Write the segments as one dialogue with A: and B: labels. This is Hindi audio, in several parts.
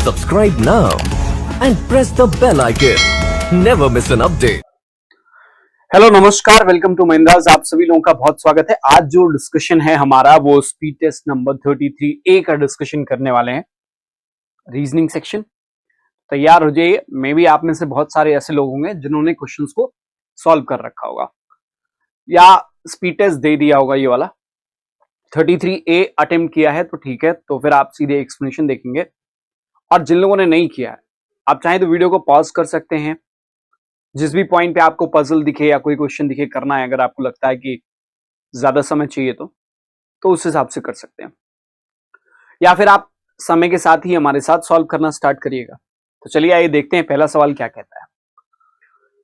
A: Subscribe now and press the bell icon. Never miss an update.
B: Hello नमस्कार, वेलकम टू महिंद्राज। आप सभी लोगों का बहुत स्वागत है। आज जो डिस्कशन है हमारा वो स्पीड टेस्ट नंबर 33A का डिस्कशन करने वाले हैं। रीजनिंग सेक्शन तैयार हो जाइए। मे भी आप में से बहुत सारे ऐसे लोग होंगे जिन्होंने क्वेश्चंस को सॉल्व कर रखा होगा या स्पीड टेस्ट दे दिया होगा। ये वाला 33A अटेम्प्ट किया है तो ठीक है, तो फिर आप सीधे एक्सप्लेनेशन देखेंगे। और जिन लोगों ने नहीं किया है, आप चाहे तो वीडियो को पॉज कर सकते हैं। जिस भी पॉइंट पे आपको पजल दिखे या कोई क्वेश्चन दिखे करना है, अगर आपको लगता है कि ज्यादा समय चाहिए तो उस हिसाब से कर सकते हैं, या फिर आप समय के साथ ही हमारे साथ सॉल्व करना स्टार्ट करिएगा। तो चलिए आइए देखते हैं पहला सवाल क्या कहता है।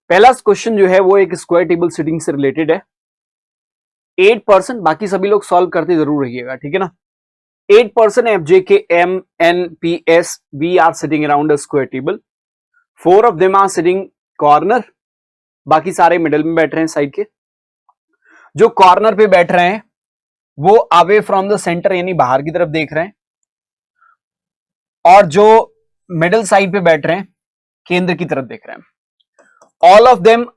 B: पहला क्वेश्चन जो है वो एक स्क्वायर टेबल सिटिंग से रिलेटेड है। 8%, बाकी सभी लोग सॉल्व करते जरूर रहिएगा, ठीक है ना। 8% FJ, M, N, P, S, B are sitting around a square table. 4 of them are sitting corner. बाकी सारे मिडिल में बैठ रहे हैं साइड के। जो कॉर्नर पे बैठ रहे हैं वो अवे फ्रॉम द सेंटर यानी बाहर की तरफ देख रहे हैं, और जो मिडिल साइड पे बैठ रहे हैं केंद्र की तरफ देख रहे हैं। All of them,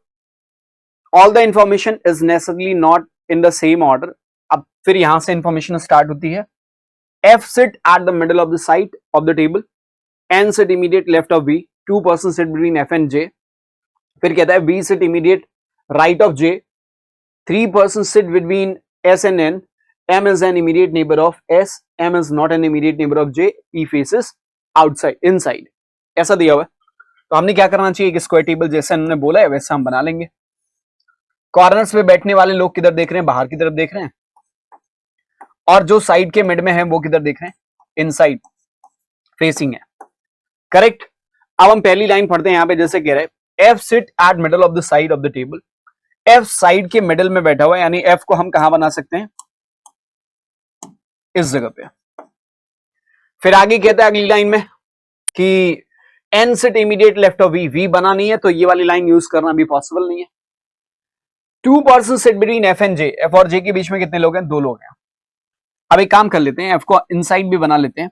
B: all the information is necessarily not in the same order. अब फिर यहां से इंफॉर्मेशन स्टार्ट होती है। F sit at the middle of the side of the table, N sit immediate left of V, 2% sit between F and J. फिर कहता है V sit immediate right of J, 3% sit between S and N, M is an immediate neighbor of S, M is not an immediate neighbor of J, P faces outside, inside. ऐसा दिया हुआ है, तो हमने क्या करना चाहिए, एक स्क्वायर टेबल जैसा इन्होंने बोला है वैसा हम बना लेंगे। कॉर्नर्स पे बैठने वाले लोग किधर देख रहे हैं, बाहर की तरफ देख रहे हैं, और जो साइड के मिड में है वो किधर देख रहे हैं, इनसाइड फेसिंग है, करेक्ट। अब हम पहली लाइन पढ़ते हैं। यहां पे जैसे कह रहे हैं F sit at middle of the side of the table. F side के मिडिल में बैठा हुआ है, यानी F को हम कहां बना सकते हैं, इस जगह पे। फिर आगे कहता है अगली लाइन में कि N sit immediate left of V, V बना नहीं है तो ये वाली लाइन यूज करना भी पॉसिबल नहीं है। 2% sit between F and J, F और J के बीच में कितने लोग हैं, 2 लोग हैं। अब एक काम कर लेते हैं, F को इनसाइड भी बना लेते हैं।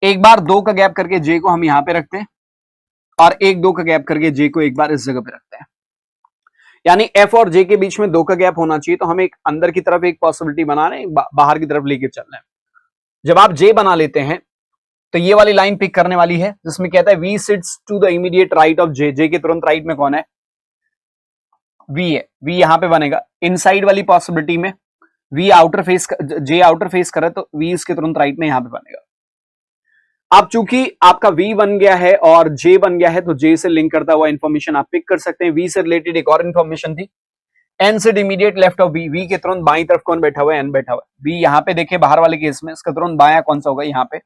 B: एक बार 2 का गैप करके J को हम यहां पे रखते हैं, और 1-2 का गैप करके J को एक बार इस जगह पे रखते हैं। यानी F और J के बीच में 2 का गैप होना चाहिए, तो हम एक अंदर की तरफ एक पॉसिबिलिटी बना रहे हैं, बाहर की तरफ लेके चल रहे हैं। जब आप J बना लेते हैं तो ये वाली लाइन पिक करने वाली है जिसमें कहता है V sits to the immediate right of J, J के तुरंत राइट में कौन है, V है, V यहां पे बनेगा। इनसाइड वाली पॉसिबिलिटी में V outer face, J outer face करे तो V इसके तुरंत राइट में यहां पे बनेगा। अब चूंकि आपका V बन गया है और J बन गया है, तो J से लिंक करता हुआ इंफॉर्मेशन आप पिक कर सकते हैं। V से रिलेटेड एक और इंफॉर्मेशन थी, N से immediate left of V, V के तुरंत बाईं तरफ कौन बैठा हुआ है, N बैठा हुआ है। V यहाँ पे देखिए बाहर वाले केस में इसका तुरंत बायां कौन सा होगा, यहाँ पे,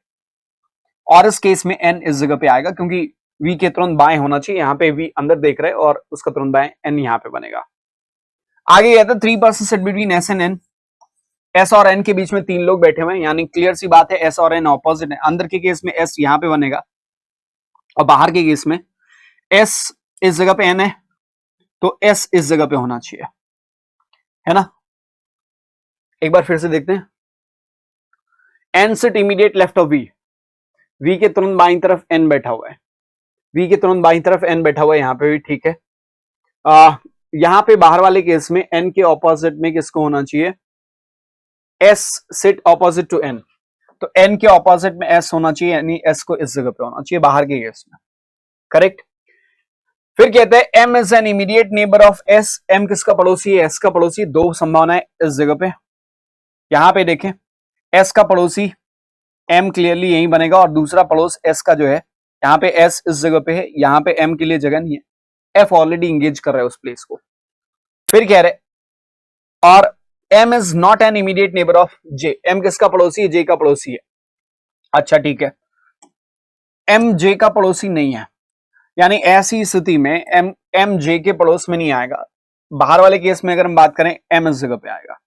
B: और इस केस में N इस जगह पे आएगा क्योंकि V के तुरंत बाएं होना चाहिए। यहाँ पे V अंदर देख रहे हैं और उसका तुरंत बाएं N यहाँ पे बनेगा। आगे कहता है 3% set between S and N, S और N के बीच में 3 लोग बैठे हुए हैं, यानी क्लियर सी बात है S और N ऑपोजिट है। अंदर के केस में S यहां पे बनेगा और बाहर के केस में S इस जगह पे N है तो S इस जगह पे होना चाहिए, है ना। एक बार फिर से देखते हैं। N sit immediate left of V, V के तुरंत बाईं तरफ N बैठा हुआ है, V के तुरंत बाईं तरफ N बैठा हुआ है, यहां पे भी ठीक है। यहां पे बाहर वाले केस में N के ऑपोजिट में किसको होना चाहिए, S sit opposite to N, तो N के ऑपोजिट में S होना चाहिए, यानी S को इस जगह पे होना चाहिए बाहर के केस में, करेक्ट। फिर कहते हैं M is an immediate neighbour of S, M किसका पड़ोसी है, S का पड़ोसी। 2 संभावनाएं इस जगह पे। यहां पे देखें S का पड़ोसी M क्लियरली यही बनेगा, और दूसरा पड़ोस S का जो है, यहाँ पे S इस जगह पे है, यहाँ पे M के लिए जगह नहीं है, F ऑलरेडी इंगेज कर रहा है उस प्लेस को। फिर कह रहे और M is not an immediate neighbor of J, M किसका पड़ोसी है, J का पड़ोसी है। अच्छा ठीक है, M J का पड़ोसी नहीं है, यानी ऐसी स्थिति में M J के पड़ोस में नहीं आएगा। बाहर वाले केस में अगर हम बात करें M इस जगह पे आएगा,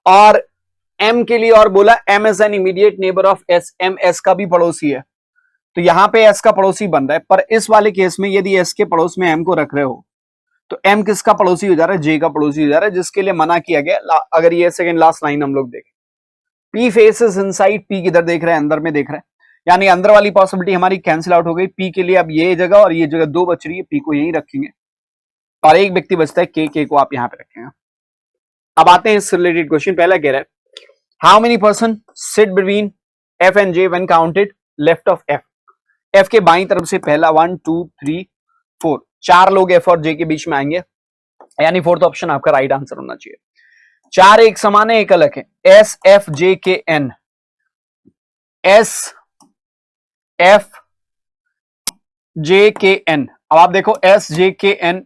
B: और M के लिए और बोला M is an immediate neighbor of S, M S का भी पड़ोसी है, तो यहां पे S का पड़ोसी बन रहा है। पर इस वाले केस में यदि S के पड़ोस में M को रख रहे हो तो M किसका पड़ोसी हो जा रहा है, J का पड़ोसी हो जा रहा है, जिसके लिए मना किया गया। अगर ये सेकंड लास्ट लाइन हम लोग देखें, P फेसेस इनसाइड, P किधर देख रहे हैं, अंदर में देख रहे हैं, यानी अंदर वाली पॉसिबिलिटी हमारी कैंसिल आउट हो गई। पी के लिए अब ये जगह और ये जगह दो बच रही है, पी को यहीं रखेंगे और एक व्यक्ति बचता है के को आप यहां पे रखेंगे। अब आते हैं इस रिलेटेड क्वेश्चन। पहला कह रहा है how many person sit between F and J when counted left of F. F के बाईं तरफ से पहला 1 2 3 4 4 लोग एफ और जे के बीच में आएंगे, यानी फोर्थ ऑप्शन आपका राइट आंसर होना चाहिए। 4 एक समान है, एक अलग है। एस एफ जे के एन, एस एफ जे के एन। अब आप देखो एस जे के एन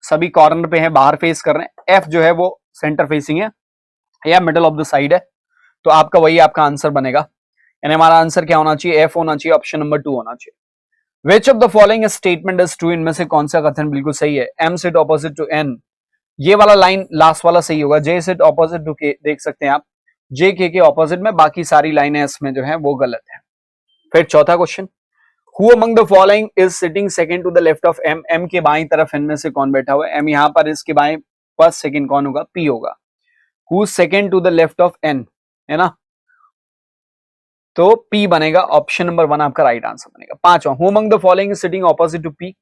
B: सभी कॉर्नर पे हैं, बाहर फेस कर रहे हैं। एफ जो है वो सेंटर फेसिंग है या मिडल ऑफ द साइड है, तो आपका वही आपका आंसर बनेगा। यानी हमारा आंसर क्या होना चाहिए? एफ होना चाहिए, ऑप्शन नंबर 2 होना चाहिए। Which of the following statement is true, इनमें से कौन सा कथन बिल्कुल सही है? M sit opposite to N, ये वाला लाइन लास्ट वाला सही होगा। जे सिट ऑपोजिट टू के, देख सकते हैं आप जे के ऑपोजिट में, बाकी सारी लाइनें इसमें जो है वो गलत है। फिर चौथा question, who among the following is sitting second to the left of M. M के बाईं तरफ इनमें से कौन बैठा हुआ है? एम यहां पर, इसके बाएं फर्स्ट सेकंड कौन होगा? पी होगा। Who second to the left of N, है ना, तो पी बनेगा। ऑप्शन नंबर 1 आपका राइट आंसर बनेगा। पांचवा, who among the following is sitting opposite to P.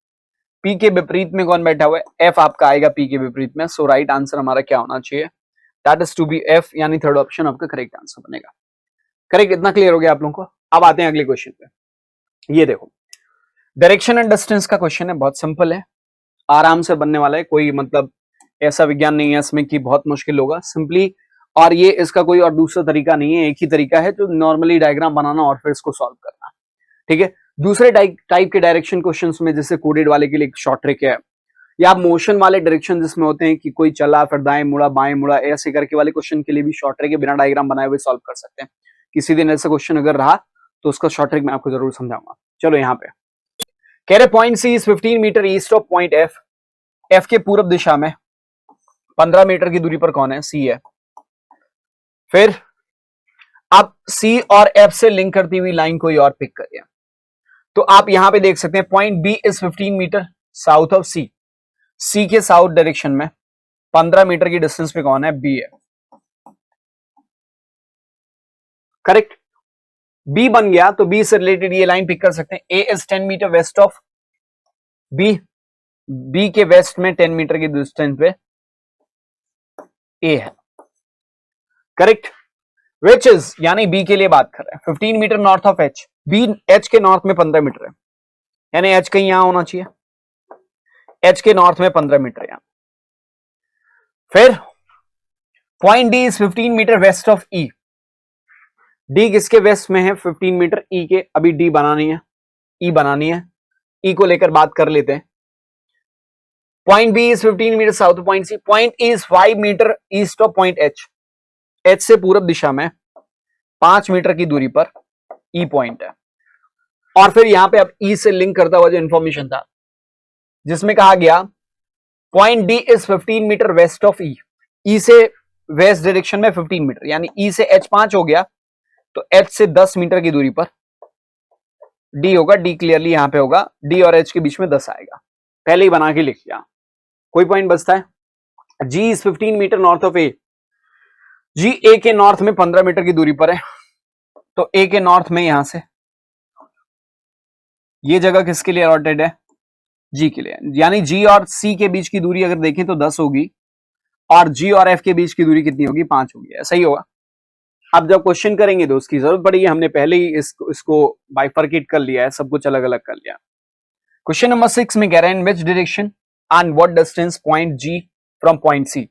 B: P के विपरीत में कौन बैठा हुआ है? एफ आपका आएगा पी के विपरीत में। सो राइट आंसर हमारा क्या होना चाहिए? That is to be F, यानी थर्ड ऑप्शन आपका करेक्ट आंसर बनेगा। करेक्ट, इतना क्लियर हो गया आप लोगों को। अब आते हैं अगले क्वेश्चन पे। ये देखो डायरेक्शन एंड डिस्टेंस का क्वेश्चन है, बहुत सिंपल है, आराम से बनने वाला है। कोई मतलब ऐसा विज्ञान नहीं है इसमें कि बहुत मुश्किल होगा, सिंपली। और ये इसका कोई और दूसरा तरीका नहीं है, एक ही तरीका है, जो नॉर्मली डायग्राम बनाना और फिर इसको सॉल्व करना। ठीक है, दूसरे टाइप के डायरेक्शन क्वेश्चंस में जैसे कोडेड वाले के लिए एक शॉर्ट ट्रिक है, या मोशन वाले डायरेक्शन जिसमें होते हैं कि कोई चला फिर दाएं मुड़ा बाएं मुड़ा ऐसे करके वाले क्वेश्चन के लिए भी शॉर्ट ट्रिक है, बिना डायग्राम बनाए हुए सॉल्व कर सकते हैं। किसी दिन ऐसा क्वेश्चन अगर रहा तो उसका शॉर्ट ट्रिक मैं आपको जरूर समझाऊंगा। चलो यहाँ पे कह रहे point C is 15 metre east of point F. F के पूर्व दिशा में 15 मीटर की दूरी पर कौन है? सी है। फिर आप सी और एफ से लिंक करती हुई लाइन कोई और पिक करिए, तो आप यहां पे देख सकते हैं point B is 15 metre south of C. C के साउथ डायरेक्शन में 15 मीटर की डिस्टेंस पे कौन है? बी है। करेक्ट, बी बन गया तो बी से रिलेटेड ये लाइन पिक कर सकते हैं। A is 10 metre west of B, B के वेस्ट में 10 मीटर की डिस्टेंस पे ए है। करेक्ट, विच इज, यानी बी के लिए बात कर रहे हैं, 15 metre north of H. B H के नॉर्थ में 15 मीटर है, यानी एच कहीं यहां होना चाहिए, एच के नॉर्थ में 15 मीटर यहां। फिर point D is 15 metre west of E. D किसके वेस्ट में है? 15 मीटर ई के। अभी डी बनानी है, ई बनानी है, ई को लेकर बात कर लेते हैं। Point B is 15 metre south of point C. Point E is 5 metre east of point H. H से पूरब दिशा में 5 मीटर की दूरी पर ई पॉइंट है। और फिर यहां पे अब ई से लिंक करता हुआ जो इंफॉर्मेशन था जिसमें कहा गया point D is 15 metre west of E. E से वेस्ट डायरेक्शन में 15 मीटर, यानी ई से एच 5 हो गया, तो एच से 10 मीटर की दूरी पर डी होगा। डी क्लियरली यहां पे होगा, डी और एच के बीच में 10 आएगा, पहले ही बना के लिख लिया। कोई पॉइंट बचता है। जी इज 15 मीटर नॉर्थ ऑफ ए। जी ए के नॉर्थ में 15 मीटर की दूरी पर है, तो ए के नॉर्थ में यहां से ये जगह किसके लिए अलॉटेड है? जी के लिए। यानी जी और सी के बीच की दूरी अगर देखें तो 10 होगी, और जी और एफ के बीच की दूरी कितनी होगी? 5 होगी। ऐसा ही होगा। अब जब क्वेश्चन करेंगे तो उसकी जरूरत पड़ेगी, हमने पहले ही इसको बाइफर्केट कर लिया है, सब कुछ अलग अलग कर लिया। क्वेश्चन नंबर 6 में कह रहे हैं in which direction and what distance point G from point C.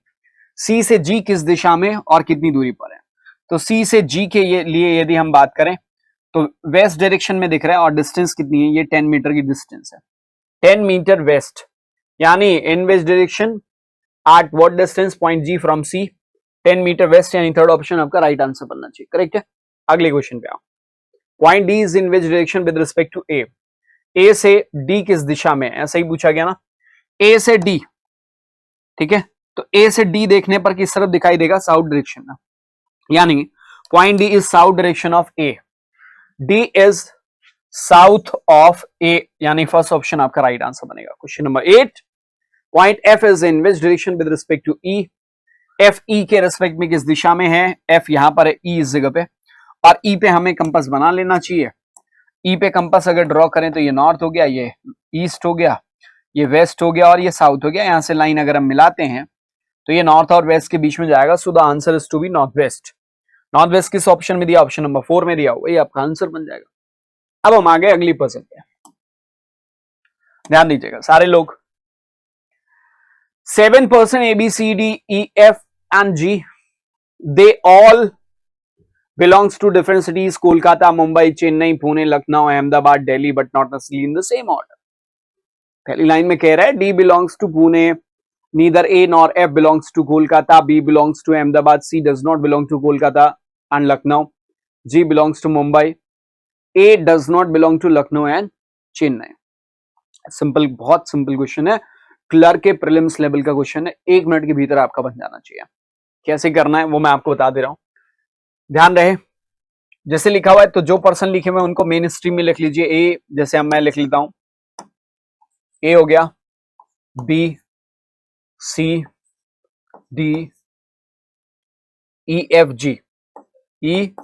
B: C से जी किस दिशा में और कितनी दूरी पर है? तो सी से जी के लिए यदि हम बात करें तो वेस्ट डायरेक्शन में दिख रहा है, और डिस्टेंस कितनी है? ये 10 मीटर की डिस्टेंस है, 10 मीटर वेस्ट, यानी in west direction at what distance point G from C, 10 metre west, यानी थर्ड ऑप्शन आपका राइट आंसर बनना चाहिए। करेक्ट है। अगले क्वेश्चन पे आओ। Point D is in which direction with respect to A. A से डी किस दिशा में? ऐसा ही पूछा गया ना, ए से डी। ठीक है, तो ए से डी देखने पर किस तरफ दिखाई देगा? साउथ डायरेक्शन में, यानी point D is south direction of A. D is south of A, यानी फर्स्ट ऑप्शन आपका राइट आंसर बनेगा। Question number 8, point F is in which direction with respect to E. F E के रिस्पेक्ट में किस दिशा में है? एफ यहां पर है, ई इस जगह पे, और ई पे हमें कंपास बना लेना चाहिए। ई पे कंपास अगर ड्रॉ करें तो ये नॉर्थ हो गया, ये ईस्ट हो गया, ये वेस्ट हो गया और ये साउथ हो गया। यहां से लाइन अगर हम मिलाते हैं तो ये नॉर्थ और वेस्ट के बीच में जाएगा। So the answer is to be north west. North west किस ऑप्शन में दिया? ऑप्शन नंबर 4 में दिया हुआ, ये आपका आंसर बन जाएगा। अब हम आगे अगली पजल पे, ध्यान दीजिएगा सारे लोग। 7 person A B C D E F and G, they all belongs to different cities, Kolkata, Mumbai, Chennai, Pune, Lucknow, Ahmedabad, Delhi, but not necessarily in the same order. पहली लाइन में कह रहा है D belongs to Pune, neither A nor F belongs to Kolkata, B belongs to Ahmedabad, C does not belong to Kolkata and Lucknow, G belongs to Mumbai, A does not belong to Lucknow and Chennai. Simple, बहुत सिंपल क्वेश्चन है, क्लर्क के प्रीलिम्स लेवल का क्वेश्चन है, 1 मिनट के भीतर आपका बन जाना चाहिए। कैसे करना है वो मैं आपको बता दे रहा हूं, ध्यान रहे। जैसे लिखा हुआ है तो जो पर्सन लिखे हुए उनको मेन स्ट्रीम में लिख लीजिए। ए जैसे हम मैं लिख लेता हूं, ए हो गया, B C D E F G, E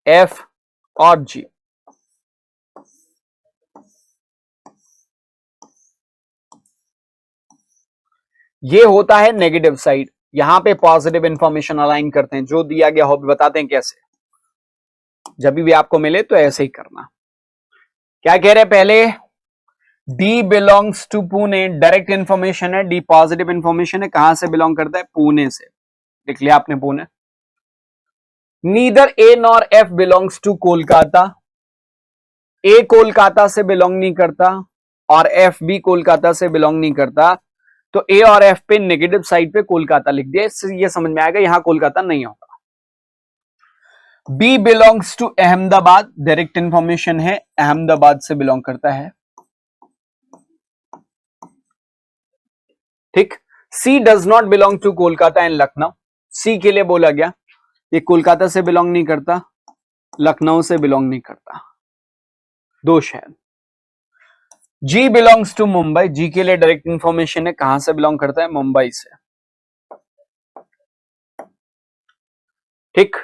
B: F और जी। ये होता है नेगेटिव साइड, यहां पे पॉजिटिव इंफॉर्मेशन अलाइन करते हैं, जो दिया गया हो बताते हैं कैसे। जब भी आपको मिले तो ऐसे ही करना। क्या कह रहे हैं पहले? D belongs to Pune, direct information है, डी पॉजिटिव इंफॉर्मेशन है, कहां से बिलोंग करता है? पुणे से, लिख लिया आपने Pune. Neither A nor F belongs to Kolkata, A Kolkata से बिलोंग नहीं करता और एफ भी कोलकाता से बिलोंग नहीं करता, तो ए और एफ पे नेगेटिव साइड पे कोलकाता लिख दिया, इससे ये समझ में आएगा यहां कोलकाता नहीं होगा। B belongs to Ahmedabad, direct information है, अहमदाबाद से बिलोंग करता है, ठीक। C does not belong to Kolkata and Lucknow, C के लिए बोला गया ये कोलकाता से बिलोंग नहीं करता, लखनऊ से बिलोंग नहीं करता, 2 शहर। जी बिलोंग्स टू मुंबई, जी के लिए डायरेक्ट इंफॉर्मेशन है, कहां से बिलोंग करता है? मुंबई से, ठीक।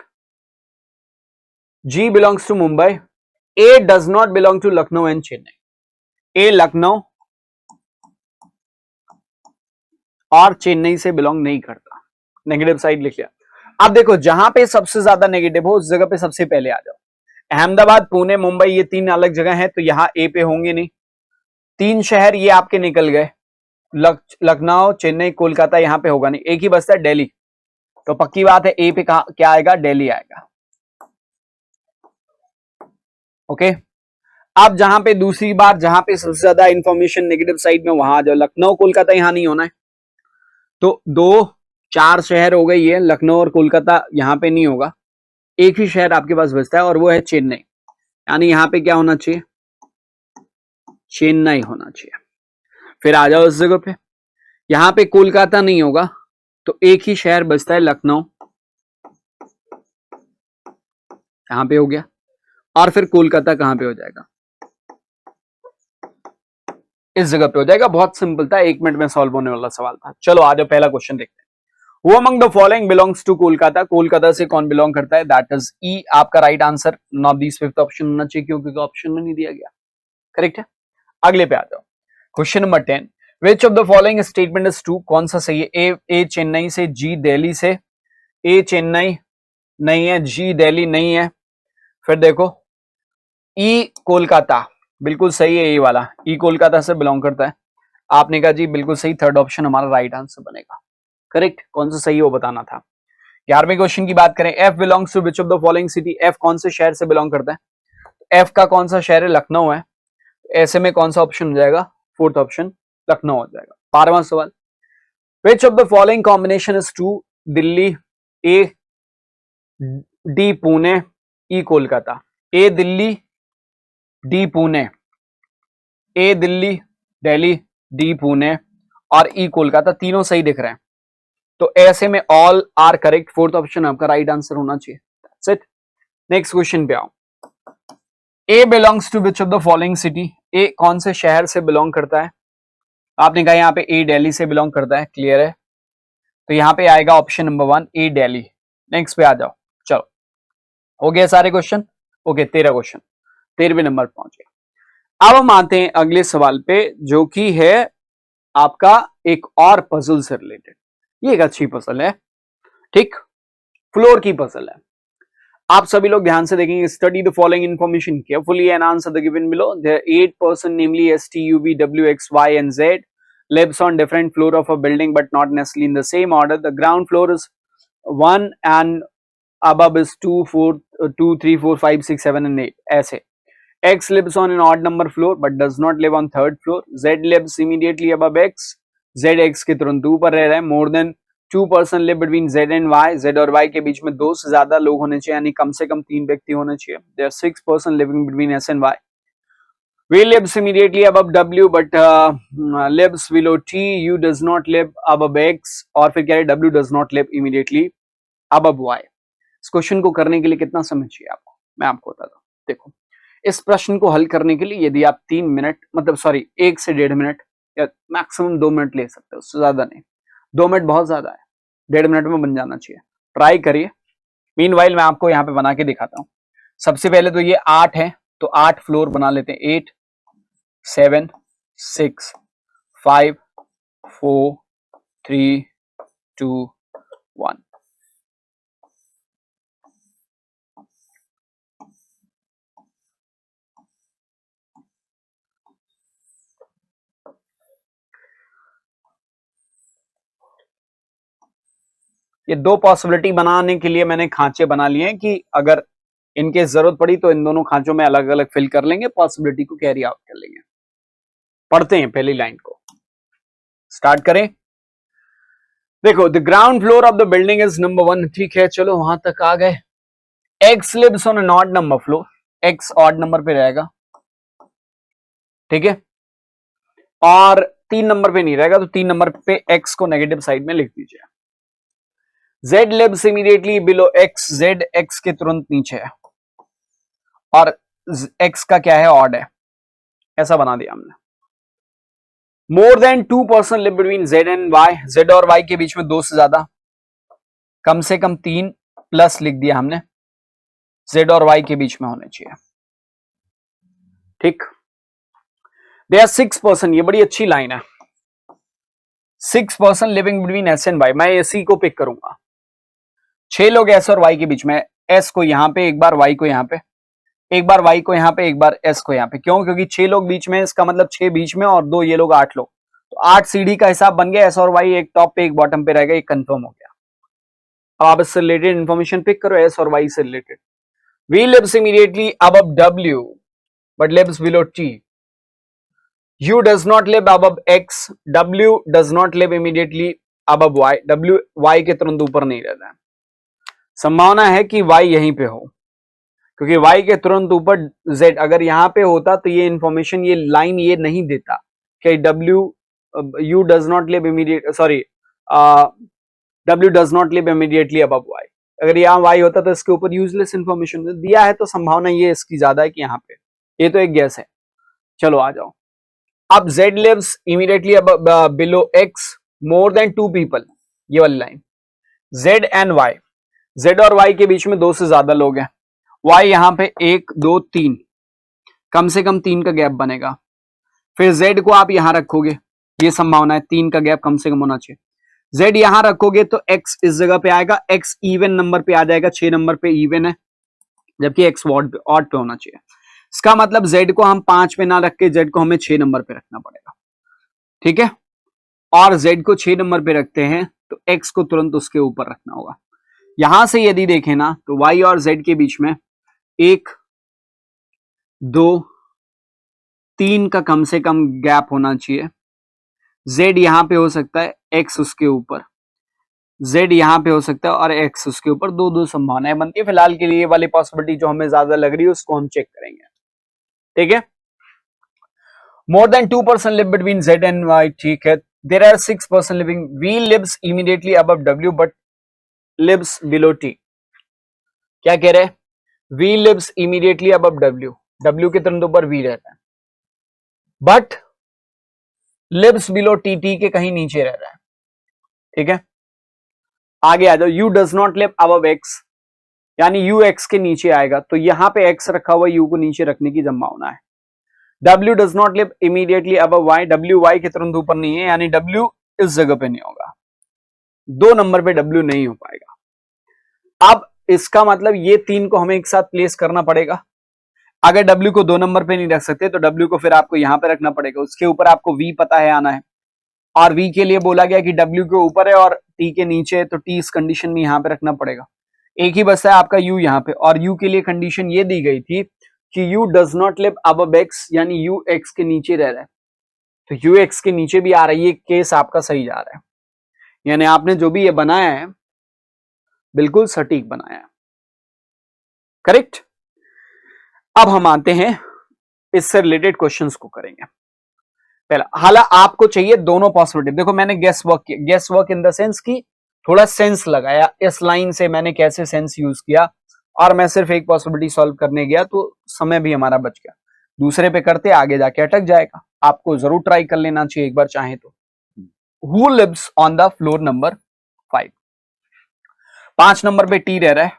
B: G belongs to Mumbai. A does not belong to Lucknow and Chennai, A Lucknow और चेन्नई से बिलोंग नहीं करता, नेगेटिव साइड लिख लिया। अब देखो जहां पे सबसे ज्यादा नेगेटिव हो उस जगह पे सबसे पहले आ जाओ। अहमदाबाद, पुणे, मुंबई ये 3 अलग जगह है, तो यहां ए पे होंगे नहीं। 3 शहर ये आपके निकल गए, लखनऊ, चेन्नई, कोलकाता यहां पे होगा नहीं, एक ही बचता है दिल्ली, तो पक्की बात है ए पे क्या आएगा? दिल्ली आएगा, ओके। अब जहां पे दूसरी बार जहां पे सबसे ज्यादा इंफॉर्मेशन नेगेटिव साइड में वहां आ जाओ, लखनऊ कोलकाता यहां नहीं होना है, तो 4 शहर हो गए ये, लखनऊ और कोलकाता यहां पे नहीं होगा, एक ही शहर आपके पास बचता है और वो है चेन्नई, यानी यहां पे क्या होना चाहिए? चेन्नई होना चाहिए। फिर आ जाओ इस जगह पे, यहां पे कोलकाता नहीं होगा तो एक ही शहर बचता है लखनऊ, यहां पे हो गया, और फिर कोलकाता कहां पे हो जाएगा? इस जगह पे हो जाएगा। बहुत सिंपल था, 1 मिनट में सॉल्व होने वाला सवाल था। चलो आ जाओ पहला क्वेश्चन देखते हैं। Who among the following belongs to Kolkata, Kolkata से कौन बिलोंग करता है? दैट इज ई आपका right answer, not this 5th option होना चाहिए क्योंकि ऑप्शन में नहीं दिया गया, करेक्ट है। अगले पे आ जाओ, question number 10, which of the following statement is true, कौन सा सही है? ए चेन्नई से, जी दिल्ली से, ए चेन्नई नहीं है, जी दिल्ली नहीं है, फिर देखो ई कोलकाता बिल्कुल सही है, ए वाला ई कोलकाता से बिलोंग करता है, आपने कहा जी बिल्कुल सही, 3rd ऑप्शन हमारा राइट आंसर बनेगा, करेक्ट। कौन सा सही है वो बताना था। 11वें क्वेश्चन की बात करें, F belongs to which of the following city, F कौन से शहर से बिलोंग करता है? एफ का कौन सा शहर है? लखनऊ है, ऐसे में कौन सा ऑप्शन हो जाएगा? 4th ऑप्शन लखनऊ हो जाएगा। 12वां सवाल, विच of the following combination is true, Delhi, A D Pune, E Kolkata, A Delhi, D Pune, A Delhi, Delhi, D Pune और ई कोलकाता, तीनों सही दिख रहे हैं, तो ऐसे में all are correct, 4th option आपका राइट आंसर होना चाहिए। That's it. नेक्स्ट क्वेश्चन पे आओ, A belongs to which of the following city, A कौन से शहर से बिलोंग करता है? आपने कहा यहाँ पे ए दिल्ली से बिलोंग करता है, क्लियर है, तो यहाँ पे आएगा ऑप्शन नंबर 1 ए दिल्ली। नेक्स्ट पे आ जाओ, चलो हो गया सारे क्वेश्चन, ओके। 13 क्वेश्चन, 13वें नंबर पहुंच गया। अब हम आते हैं अगले सवाल पे, जो कि है आपका एक और पजल से रिलेटेड। ये एक अच्छी पजल है, ठीक, फ्लोर की पजल है। आप सभी लोग ध्यान से देखेंगे। Study the following information carefully and answer the given below. There 8 person namely S T U V W X Y and Z lives on different floor of a building but not necessarily in the same order. The ground floor is 1 and above is 2 4 2 3 4 5 6 7 and 8 ऐसे। X lives on an odd number floor but does not live on third floor. Z lives immediately above X. Z X के तुरंत ऊपर रह रहा है। More than 2 person live between Z and Y. Z और Y के बीच में 2 से ज्यादा लोग होने चाहिए, यानी कम से कम 3 व्यक्ति होने चाहिए। There are 6 person living between S and Y. V lives immediately above W but lives below T. U does not live above X, और फिर क्या है, W does not live immediately above Y. इस क्वेश्चन को करने के लिए कितना समय चाहिए आपको, मैं आपको बताता हूँ। देखो, इस प्रश्न को हल करने के लिए यदि आप 3 मिनट मतलब सॉरी 1 से 1.5 मिनट या मैक्सिमम 2 मिनट ले सकते हो, उससे ज्यादा नहीं। 2 मिनट बहुत ज्यादा है, 1.5 मिनट में बन जाना चाहिए। ट्राई करिए। मीनवाइल मैं आपको यहाँ पे बना के दिखाता हूँ। सबसे पहले तो ये 8 है, तो 8 फ्लोर बना लेते हैं। 8 7 6 5 4 3 2 1। ये 2 पॉसिबिलिटी बनाने के लिए मैंने खांचे बना लिए हैं कि अगर इनके जरूरत पड़ी तो इन दोनों खांचों में अलग अलग फिल कर लेंगे, पॉसिबिलिटी को कैरी आउट कर लेंगे। पढ़ते हैं पहली लाइन को, स्टार्ट करें। देखो, the ground floor of the building is number 1। ठीक है, चलो वहां तक आ गए। X lives on an odd number floor. X odd number पे रहेगा, ठीक है, और 3 नंबर पे नहीं रहेगा, तो 3 नंबर पे एक्स को नेगेटिव साइड में लिख दीजिए। Z lives immediately below X. Z X के तुरंत नीचे है और X का क्या है, ऑड है, ऐसा बना दिया हमने। मोर than 2 person live between Z and Y. Z और Y के बीच में 2 से ज्यादा, कम से कम 3 प्लस लिख दिया हमने, Z और Y के बीच में होने चाहिए, ठीक। दे आर 6 पर्सन, ये बड़ी अच्छी लाइन है। 6 person living between S and Y। मैं इसी को पिक करूंगा। 6 लोग S और Y के बीच में, S को यहां पे एक बार, Y को यहां पे एक बार, Y को यहां पे एक बार, S को यहां पे। क्यों? क्योंकि 6 लोग बीच में, इसका मतलब 6 बीच में और 2 ये लोग 8 लोग, तो 8 सीढ़ी का हिसाब बन गया। S और Y एक टॉप पे एक बॉटम पे रहेगा, एक कंफर्म हो गया। अब आप इससे रिलेटेड इंफॉर्मेशन पिक करो, S और Y से related. V lives immediately above W but lives below T. U does not live above X. W does not live immediately above Y. W Y के तुरंत ऊपर नहीं रहता है। संभावना है कि Y यहीं पे हो, क्योंकि Y के तुरंत ऊपर Z अगर यहां पे होता तो ये इंफॉर्मेशन, ये लाइन ये नहीं देता कि U does not live W does not live immediately above Y। अगर यहाँ Y होता तो इसके ऊपर यूजलेस इंफॉर्मेशन दिया है, तो संभावना ये इसकी ज्यादा है कि यहाँ पे, ये तो एक गैस है। चलो आ जाओ। अब Z lives immediately below X more than 2 people, ये वाली line. Z and Y, Z और Y के बीच में 2 से ज्यादा लोग हैं। Y यहां पे 1 2 3, कम से कम 3 का गैप बनेगा। फिर Z को आप यहां रखोगे, ये संभावना है 3 का गैप कम से कम होना चाहिए। Z यहां रखोगे तो X इस जगह पे आएगा, X इवन नंबर पे आ जाएगा, 6 नंबर पे इवन है, जबकि X ऑड पे होना चाहिए। इसका मतलब Z को हम 5 पे ना रख के Z को हमें 6 नंबर पे रखना पड़ेगा, ठीक है। और Z को 6 नंबर पे रखते हैं तो X को तुरंत उसके ऊपर रखना होगा। यहां से यदि देखें ना तो Y और Z के बीच में 1 2 3 का कम से कम गैप होना चाहिए। Z यहां पे हो सकता है, X उसके ऊपर, Z यहां पे हो सकता है और X उसके ऊपर। 2 संभावनाएं बनती है। फिलहाल के लिए ये वाली पॉसिबिलिटी जो हमें ज्यादा लग रही है उसको हम चेक करेंगे, ठीक है। More than 2 person live between Z and Y, ठीक है। There are 6 person living. V lives immediately above W but lives below T। क्या कह रहे हैं? V lives immediately above W, W के तुरंत ऊपर V रहता है, but lives below T, T के कहीं नीचे रह रहा है, ठीक है। आगे आ जाओ। U does not live above X, यानी यू एक्स के नीचे आएगा, तो यहां पे एक्स रखा हुआ यू को नीचे रखने की संभावना है। W does not live immediately above Y, W Y के तुरंत ऊपर नहीं है, यानी W इस जगह पे नहीं होगा, 2 नंबर पे W नहीं हो पाएगा। अब इसका मतलब ये 3 को हमें एक साथ प्लेस करना पड़ेगा। अगर W को 2 नंबर पे नहीं रख सकते तो W को फिर आपको यहां पे रखना पड़ेगा, उसके ऊपर आपको V पता है आना है, और V के लिए बोला गया कि W के ऊपर है और T के नीचे है, तो T इस कंडीशन में यहां पे रखना पड़ेगा। एक ही बस है आपका U यहां पे, और U के लिए कंडीशन ये दी गई थी कि U does not live above X, यानी U X के नीचे रह रहा है, तो U X के नीचे भी आ रहा है, ये केस आपका सही जा रहा है, यानी आपने जो भी ये बनाया है बिल्कुल सटीक बनाया है, करेक्ट। अब हम आते हैं इससे रिलेटेड क्वेश्चंस को करेंगे। पहला, हालांकि आपको चाहिए दोनों पॉसिबिलिटी। देखो मैंने गेस वर्क किया, guess work in the sense की थोड़ा सेंस लगाया, इस लाइन से मैंने कैसे सेंस यूज किया, और मैं सिर्फ एक पॉसिबिलिटी सॉल्व करने गया तो समय भी हमारा बच गया, दूसरे पे करते आगे जाके अटक जाएगा। आपको जरूर ट्राई कर लेना चाहिए एक बार चाहे तो। Who lives on the floor number 5? 5 number पे टी रह रहा है,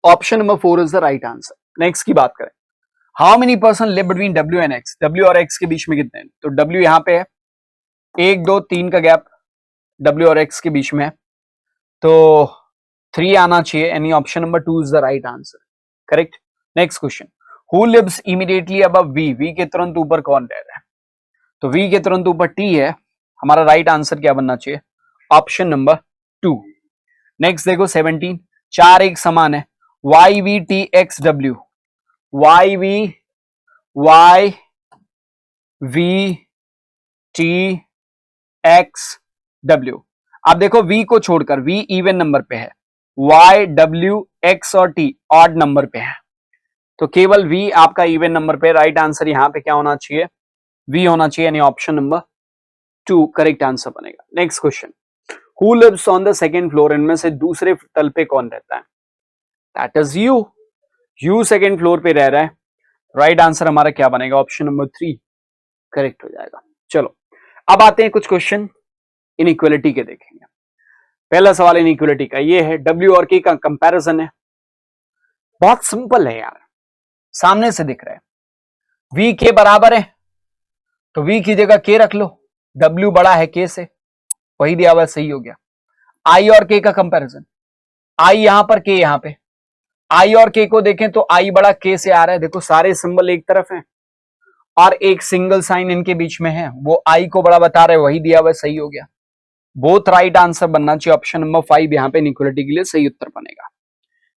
B: option number 4 is the right answer. Next की बात करें, how many person live between W and X? W और X के बीच में कितने हैं? तो W यहां पे है, 1 2 3 का गैप W और X के बीच में है, तो 3 आना चाहिए, यानी option number 2 is the right answer, correct. Next question, who lives immediately above V? V के तुरंत ऊपर कौन रह रहा है? तो V के तुरंत ऊपर T है, हमारा राइट आंसर क्या बनना चाहिए? Option number 2। नेक्स्ट देखो 17, 4 एक समान है, YVTXW, YVTXW। अब देखो V को छोड़कर, V इवन नंबर पे है, YW X और T ऑड नंबर पे है, तो केवल V आपका इवन नंबर पे। राइट आंसर यहां पे क्या होना चाहिए? V होना चाहिए, यानी ऑप्शन नंबर 2 करेक्ट आंसर बनेगा। Next question, who lives on the second floor? इनमें से दूसरे तल पे कौन रहता है? That is U. U second floor पे रह रहा है, राइट आंसर हमारा क्या बनेगा? ऑप्शन नंबर 3 करेक्ट हो जाएगा। चलो अब आते हैं कुछ क्वेश्चन इनइक्वालिटी के देखेंगे। पहला सवाल इनइक्वालिटी का ये है, W और K का कंपैरिजन है, बहुत सिंपल है यार, सामने से दिख रहा है, V K बराबर है तो V की जगह K रख लो, W बड़ा है K से, वही दिया हुआ सही हो गया। I और K का कंपैरिजन, I यहां पर K यहां पे, I और K को देखें तो I बड़ा K से आ रहा है, देखो सारे सिंबल एक तरफ हैं और एक सिंगल साइन इनके बीच में है, वो I को बड़ा बता रहे, वही दिया हुआ सही हो गया। बोथ राइट आंसर बनना चाहिए, ऑप्शन नंबर 5 यहां पे इनइक्वालिटी के लिए सही उत्तर बनेगा,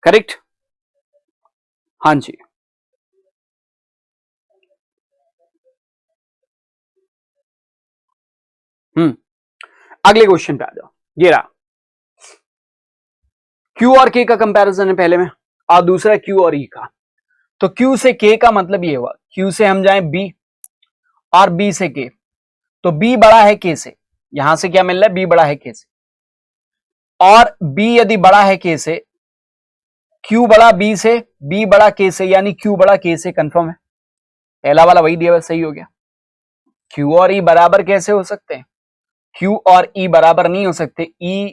B: करेक्ट। हाँ जी, अगले क्वेश्चन पे आ जाओ। ये रहा, Q और K का कंपैरिजन है पहले में, और दूसरा Q और E का। तो Q से K का मतलब ये हुआ, Q से हम जाएं B और B से K, तो B बड़ा है K से, यहां से क्या मिल रहा है? B बड़ा है K से, और B यदि बड़ा है K से, Q बड़ा B से, B बड़ा K से, यानी Q बड़ा K से, कंफर्म है। पहला वाला वही दिया हुआ सही हो गया। Q और E बराबर कैसे हो सकते हैं? Q और E बराबर नहीं हो सकते, E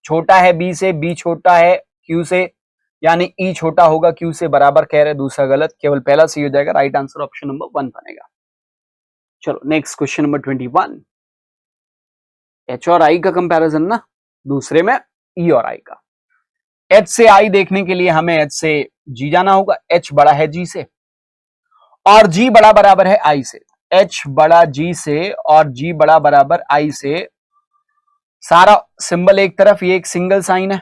B: छोटा है B से, B छोटा है Q से, यानी E छोटा होगा Q से, बराबर कह रहे, दूसरा गलत, केवल पहला सही हो जाएगा। राइट आंसर ऑप्शन नंबर 1 बनेगा। चलो नेक्स्ट क्वेश्चन नंबर 21, H और I का कंपैरिजन ना, दूसरे में E और I का। H से I देखने के लिए हमें H से G जाना होगा, H बड़ा है G से और G बड़ा बराबर है I से, H बड़ा G से और G बड़ा बराबर I से, सारा सिंबल एक तरफ, ये एक सिंगल साइन है,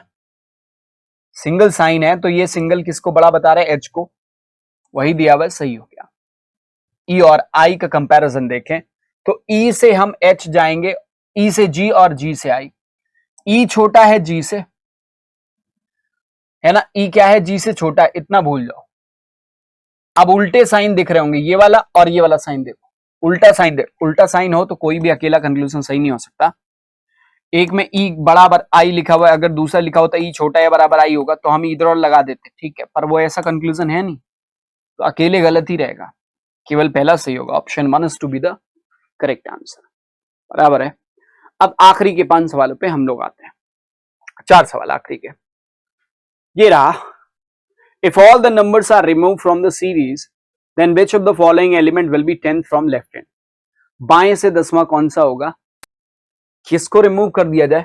B: सिंगल साइन है तो ये सिंगल किसको बड़ा बता रहा है? H को, वही दिया हुआ सही हो गया। E और I का कंपैरिजन देखें तो E से हम H जाएंगे, E से G और G से I। E छोटा है G से, है ना, E क्या है? G से छोटा है, इतना भूल जाओ। अब उल्टे साइन दिख रहे होंगे, ये वाला और ये वाला साइन देखो, उल्टा साइन देखो, उल्टा साइन हो तो कोई भी अकेला कंक्लूजन सही नहीं हो सकता। एक में E बराबर I लिखा हुआ है, अगर दूसरा लिखा होता E छोटा है बराबर I होगा तो हम इधर और लगा देते, ठीक है, पर वो ऐसा कंक्लूजन है नहीं, तो अकेले गलत ही रहेगा, केवल पहला सही होगा। Option 1 is to be the correct answer, बराबर है। अब आखिरी के 5 सवालों पे हम लोग आते हैं। 4 सवाल आखिरी के ये रहा। If all the numbers are remove from the series then which of the following element will be 10th from left hand. बाएं से 10वां कौन सा होगा? किसको रिमूव कर दिया जाए?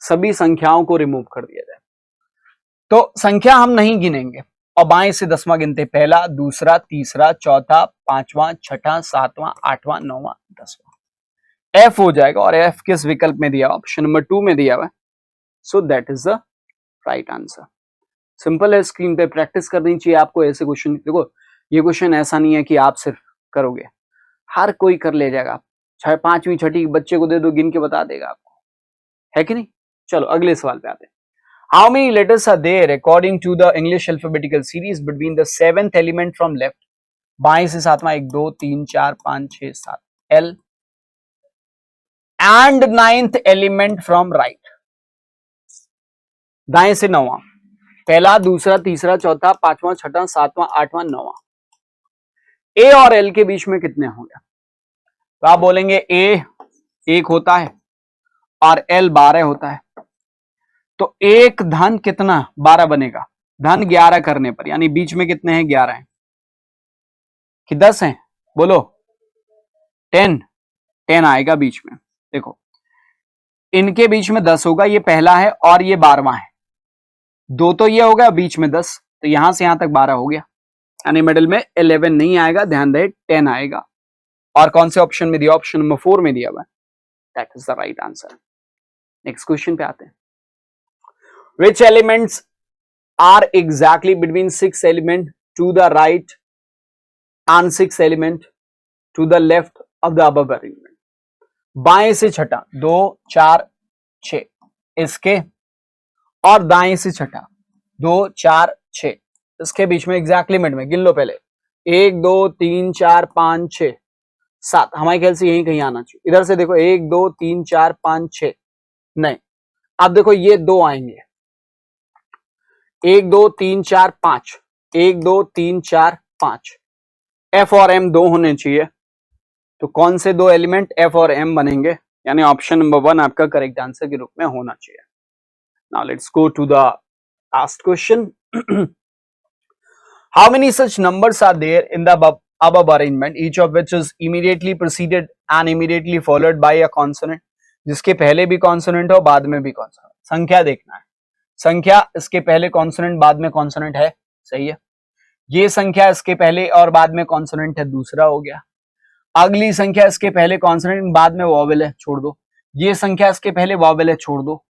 B: सभी संख्याओं को रिमूव कर दिया जाए। तो संख्या हम नहीं गिनेंगे और बाएं से 10वां गिनते, पहला, दूसरा, तीसरा, चौथा, 5वां, 6वां, 7वां, 8वां, 9वां, 10वां। एफ हो जाएगा और एफ किस विकल्प में दिया? ऑप्शन नंबर 2 में दिया हुआ है। So that is the right answer. Simple है, स्क्रीन पे प्रैक्टिस करनी चाहिए आपको ऐसे क्वेश्चन। देखो ये क्वेश्चन ऐसा नहीं है कि आप सिर्फ करोगे, हर कोई कर ले जाएगा। चाहे 5वीं 6वीं बच्चे को दे दो, गिन के बता देगा आपको, है कि नहीं। चलो अगले सवाल पे आते हैं। How many letters are there according to the English alphabetical series between the 7th element from left. बाएं से 7वां 1 2 3 4 5 6 7 L and 9th element from right. दाएं से 9वां, पहला, दूसरा, तीसरा, चौथा, 5वां, 6वां, 7वां, 8वां, 9वां। ए और एल के बीच में कितने होंगे? तो आप बोलेंगे ए 1 होता है और एल 12 होता है। तो एक धन कितना 12 बनेगा? धन 11 करने पर, यानी बीच में कितने हैं? 11 हैं कि 10 हैं? बोलो 10 आएगा बीच में। देखो इनके बीच में 10 होगा, ये पहला है और ये 12वां है। 2 तो ये हो गया, बीच में 10, तो यहां से यहां तक 12 हो गया, यानी मिडिल में 11 नहीं आएगा, ध्यान रहे 10 आएगा। और कौन से ऑप्शन में दिया? ऑप्शन नंबर 4 में दिया हुआ है। That is the right answer. Next question पे आते हैं। Which elements are exactly between 6 element to the right and 6 element to the left of the above arrangement? बाएं से छठा 2 4 6 इसके, और दाएं से छठा 2 4 6 इसके बीच में एग्जैक्टली मिड में। गिन लो पहले, 1 2 3 4 5 6 7, हमारे ख्याल से यही कहीं आना चाहिए। इधर से देखो 1 2 3 4 5 6, नहीं, अब देखो ये 2 आएंगे, 1 2 3 4 5, 1 2 3 4 5, एफ और एम 2 होने चाहिए। तो कौन से 2 एलिमेंट एफ और एम बनेंगे? यानी ऑप्शन नंबर 1 आपका करेक्ट आंसर के रूप में होना चाहिए। Now let's go to the last question. How many such numbers are there in the above arrangement, each of which is immediately preceded and immediately followed by a consonant? जिसके पहले भी कॉन्सोनेंट हो, बाद में भी कॉन्सोनेंट। संख्या देखना है, संख्या इसके पहले कॉन्सोनेंट बाद में कॉन्सोनेंट है, सही है। ये संख्या इसके पहले और बाद में कॉन्सोनेंट है, दूसरा हो गया। अगली संख्या इसके पहले कॉन्सोनेंट बाद में वॉवेल है, छोड़ दो। ये संख्या इसके पहले वॉवेल है, छोड़ दो।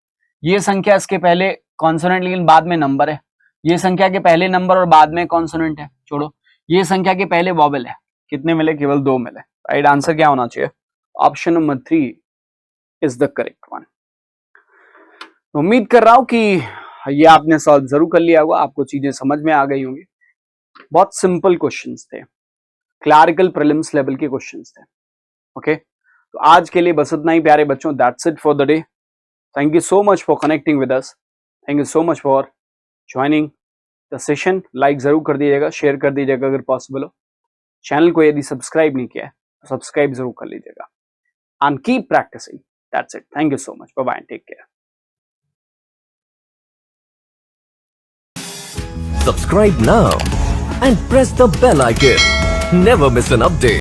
B: ये संख्या इसके पहले कॉन्सोनेंट लेकिन बाद में नंबर है। ये संख्या के पहले नंबर और बाद में कॉन्सोनेंट है, छोड़ो। ये संख्या के पहले वॉवेल है, कितने मिले? केवल 2 मिले। राइट आंसर क्या होना चाहिए? Option number 3 is the correct one. उम्मीद कर रहा हूं कि ये आपने सॉल्व जरूर कर लिया होगा, आपको चीजें समझ में आ गई होंगी। बहुत सिंपल क्वेश्चंस थे, क्लैरिकल प्रीलिम्स लेवल के क्वेश्चंस थे। ओके, तो आज के लिए बस इतना ही प्यारे बच्चों। That's it for the day. Thank you so much for connecting with us. Thank you so much for joining the session. Like जरूर कर दीजिएगा, शेयर कर दीजिएगा अगर पॉसिबल हो। चैनल को यदि सब्सक्राइब नहीं किया है तो सब्सक्राइब जरूर कर लीजिएगा। And keep practising. That's it. Thank you so much. Bye bye, take care.
A: Subscribe now and press the bell icon. Never miss an update.